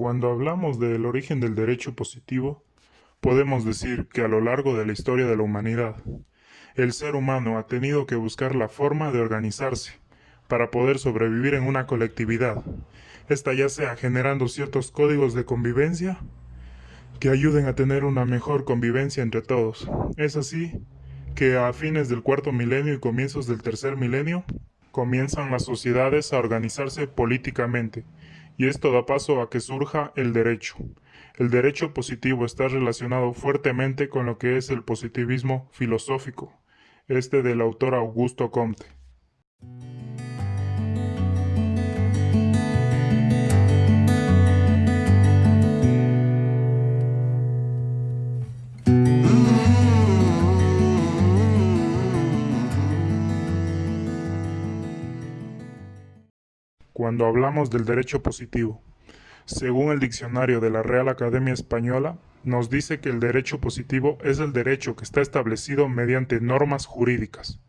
Cuando hablamos del origen del derecho positivo, podemos decir que a lo largo de la historia de la humanidad, el ser humano ha tenido que buscar la forma de organizarse para poder sobrevivir en una colectividad, esta ya sea generando ciertos códigos de convivencia que ayuden a tener una mejor convivencia entre todos. Es así que a fines del cuarto milenio y comienzos del tercer milenio, comienzan las sociedades a organizarse políticamente, y esto da paso a que surja el derecho. El derecho positivo está relacionado fuertemente con lo que es el positivismo filosófico, este del autor Augusto Comte. Cuando hablamos del derecho positivo, según el diccionario de la Real Academia Española, nos dice que el derecho positivo es el derecho que está establecido mediante normas jurídicas.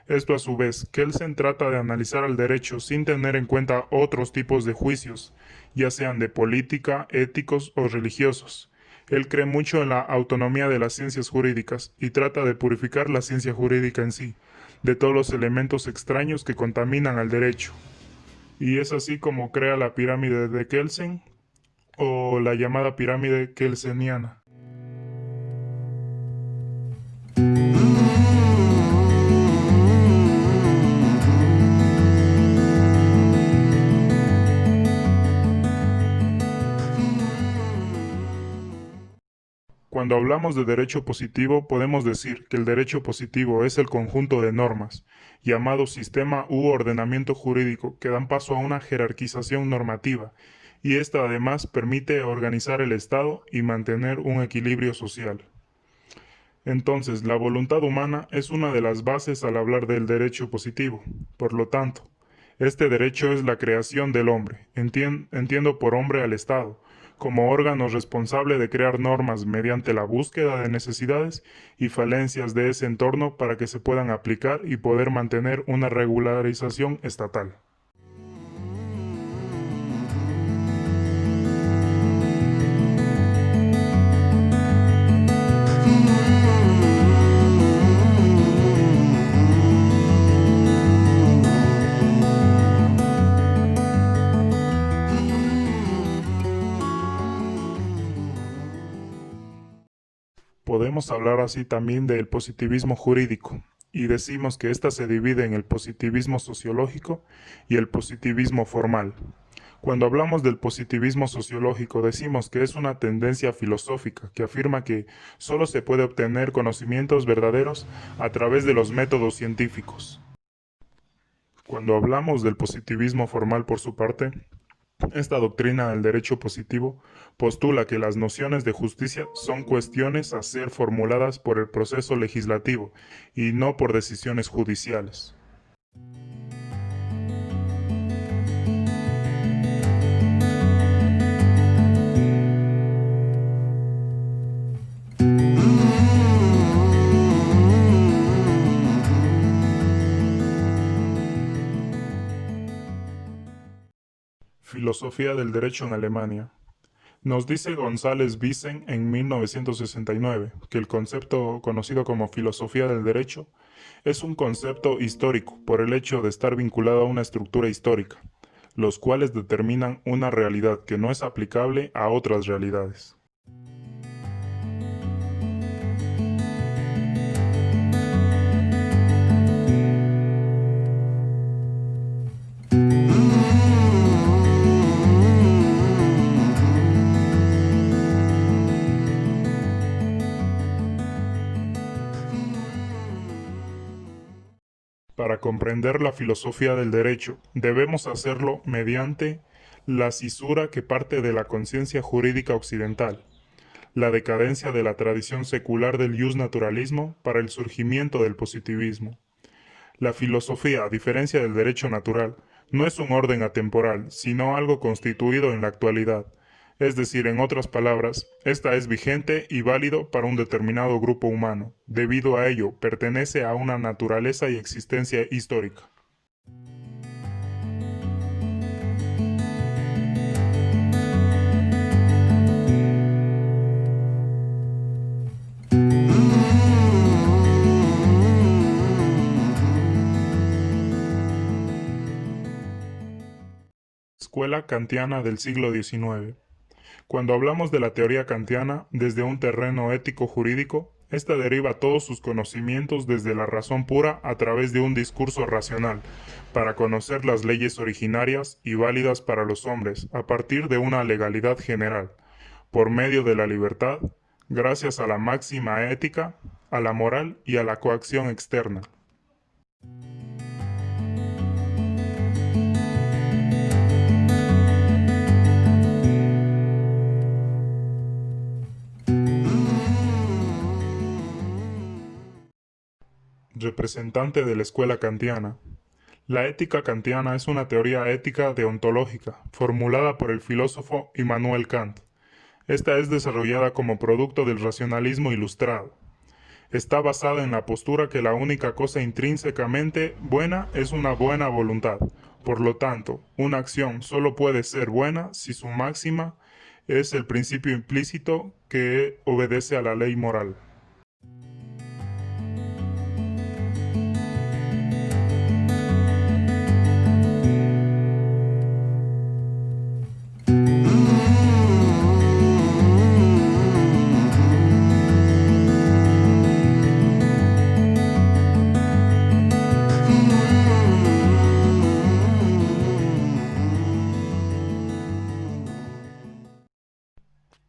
Esto a su vez, Kelsen trata de analizar el derecho sin tener en cuenta otros tipos de juicios, ya sean de política, éticos o religiosos. Él cree mucho en la autonomía de las ciencias jurídicas y trata de purificar la ciencia jurídica en sí, de todos los elementos extraños que contaminan al derecho. Y es así como crea la pirámide de Kelsen o la llamada pirámide kelseniana. Cuando hablamos de derecho positivo, podemos decir que el derecho positivo es el conjunto de normas, llamado sistema u ordenamiento jurídico, que dan paso a una jerarquización normativa, y esta además permite organizar el Estado y mantener un equilibrio social. Entonces, la voluntad humana es una de las bases al hablar del derecho positivo. Por lo tanto, este derecho es la creación del hombre. Entiendo por hombre al Estado, como órgano responsable de crear normas mediante la búsqueda de necesidades y falencias de ese entorno para que se puedan aplicar y poder mantener una regularización estatal. Podemos hablar así también del positivismo jurídico, y decimos que ésta se divide en el positivismo sociológico y el positivismo formal. Cuando hablamos del positivismo sociológico, decimos que es una tendencia filosófica que afirma que solo se puede obtener conocimientos verdaderos a través de los métodos científicos. Cuando hablamos del positivismo formal, por su parte, esta doctrina del derecho positivo postula que las nociones de justicia son cuestiones a ser formuladas por el proceso legislativo y no por decisiones judiciales. Filosofía del derecho en Alemania. Nos dice González Vicen en 1969 que el concepto conocido como filosofía del derecho es un concepto histórico por el hecho de estar vinculado a una estructura histórica, los cuales determinan una realidad que no es aplicable a otras realidades. Para comprender la filosofía del derecho, debemos hacerlo mediante la cisura que parte de la conciencia jurídica occidental, la decadencia de la tradición secular del naturalismo para el surgimiento del positivismo. La filosofía, a diferencia del derecho natural, no es un orden atemporal, sino algo constituido en la actualidad. Es decir, en otras palabras, esta es vigente y válido para un determinado grupo humano. Debido a ello, pertenece a una naturaleza y existencia histórica. escuela kantiana del siglo XIX. Cuando hablamos de la teoría kantiana desde un terreno ético-jurídico, esta deriva todos sus conocimientos desde la razón pura a través de un discurso racional, para conocer las leyes originarias y válidas para los hombres a partir de una legalidad general, por medio de la libertad, gracias a la máxima ética, a la moral y a la coacción externa. Representante de la escuela kantiana. La ética kantiana es una teoría ética deontológica, formulada por el filósofo Immanuel Kant. Esta es desarrollada como producto del racionalismo ilustrado. Está basada en la postura que la única cosa intrínsecamente buena es una buena voluntad. Por lo tanto, una acción solo puede ser buena si su máxima es el principio implícito que obedece a la ley moral.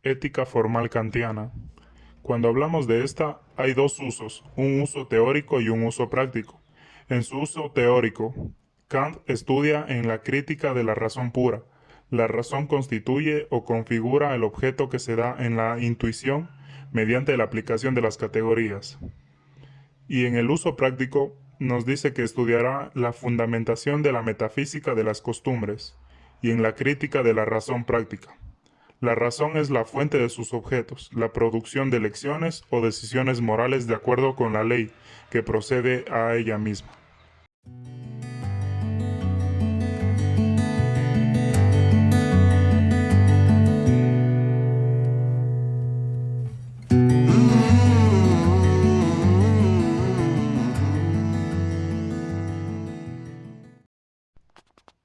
Ética formal kantiana. Cuando hablamos de esta, hay dos usos, un uso teórico y un uso práctico. En su uso teórico, Kant estudia en la crítica de la razón pura. La razón constituye o configura el objeto que se da en la intuición mediante la aplicación de las categorías. Y en el uso práctico, nos dice que estudiará la fundamentación de la metafísica de las costumbres y en la crítica de la razón práctica. La razón es la fuente de sus objetos, la producción de elecciones o decisiones morales de acuerdo con la ley que procede a ella misma.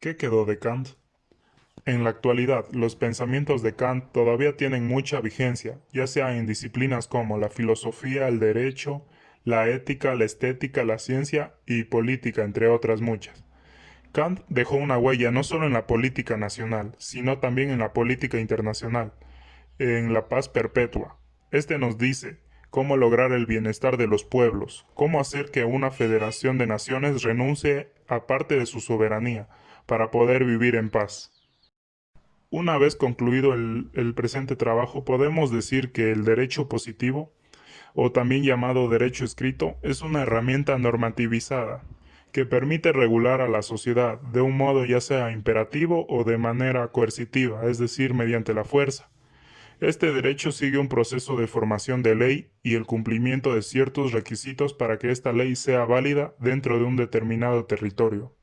¿Qué quedó de Kant? En la actualidad, los pensamientos de Kant todavía tienen mucha vigencia, ya sea en disciplinas como la filosofía, el derecho, la ética, la estética, la ciencia y política, entre otras muchas. Kant dejó una huella no solo en la política nacional, sino también en la política internacional, en la paz perpetua. Este nos dice cómo lograr el bienestar de los pueblos, cómo hacer que una federación de naciones renuncie a parte de su soberanía para poder vivir en paz. Una vez concluido el presente trabajo, podemos decir que el derecho positivo, o también llamado derecho escrito, es una herramienta normativizada que permite regular a la sociedad de un modo ya sea imperativo o de manera coercitiva, es decir, mediante la fuerza. Este derecho sigue un proceso de formación de ley y el cumplimiento de ciertos requisitos para que esta ley sea válida dentro de un determinado territorio.